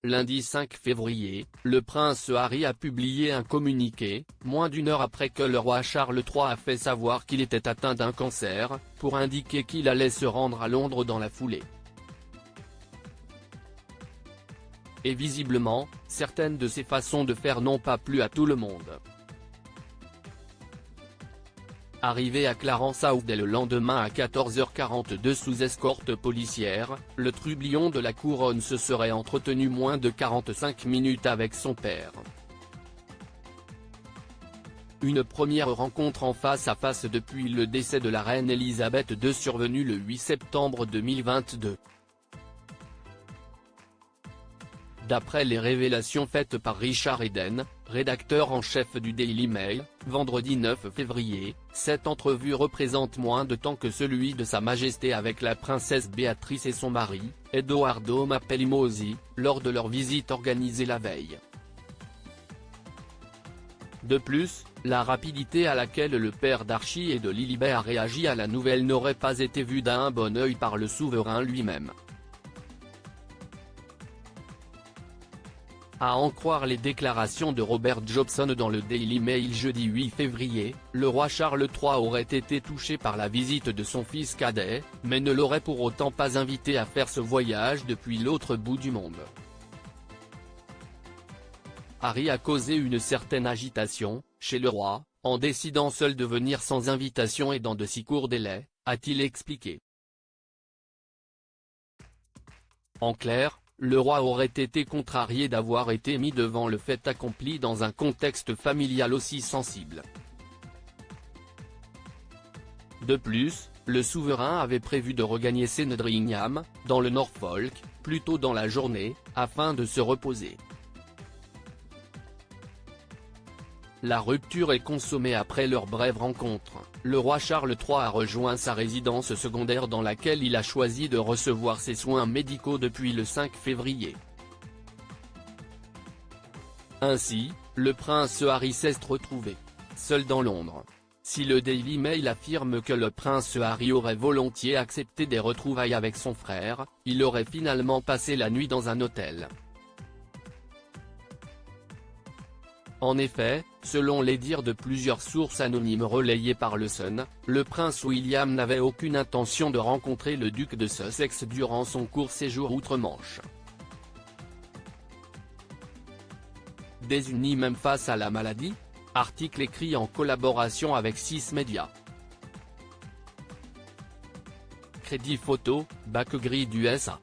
lundi 5 février, le prince Harry a publié un communiqué, moins d'une heure après que le roi Charles III a fait savoir qu'il était atteint d'un cancer, pour indiquer qu'il allait se rendre à Londres dans la foulée. Et visiblement, certaines de ces façons de faire n'ont pas plu à tout le monde. Arrivé à Clarence House dès le lendemain à 14h42 sous escorte policière, le trublion de la couronne se serait entretenu moins de 45 minutes avec son père. Une première rencontre en face à face depuis le décès de la reine Elisabeth II survenu le 8 septembre 2022. D'après les révélations faites par Richard Eden, rédacteur en chef du Daily Mail, vendredi 9 février, cette entrevue représente moins de temps que celui de Sa Majesté avec la princesse Béatrice et son mari, Edoardo Mapelimosi, lors de leur visite organisée la veille. De plus, la rapidité à laquelle le père d'Archie et de Lilibet a réagi à la nouvelle n'aurait pas été vue d'un bon œil par le souverain lui-même. À en croire les déclarations de Robert Jobson dans le Daily Mail jeudi 8 février, le roi Charles III aurait été touché par la visite de son fils cadet, mais ne l'aurait pour autant pas invité à faire ce voyage depuis l'autre bout du monde. Harry a causé une certaine agitation, chez le roi, en décidant seul de venir sans invitation et dans de si courts délais, a-t-il expliqué. En clair, le roi aurait été contrarié d'avoir été mis devant le fait accompli dans un contexte familial aussi sensible. De plus, le souverain avait prévu de regagner Sandringham, dans le Norfolk, plus tôt dans la journée, afin de se reposer. La rupture est consommée après leur brève rencontre. Le roi Charles III a rejoint sa résidence secondaire dans laquelle il a choisi de recevoir ses soins médicaux depuis le 5 février. Ainsi, le prince Harry s'est retrouvé seul dans Londres. Si le Daily Mail affirme que le prince Harry aurait volontiers accepté des retrouvailles avec son frère, il aurait finalement passé la nuit dans un hôtel. En effet, selon les dires de plusieurs sources anonymes relayées par le Sun, le prince William n'avait aucune intention de rencontrer le duc de Sussex durant son court séjour outre-Manche. Désuni même face à la maladie ? Article écrit en collaboration avec 6 médias. Crédit photo, bac gris d'USA.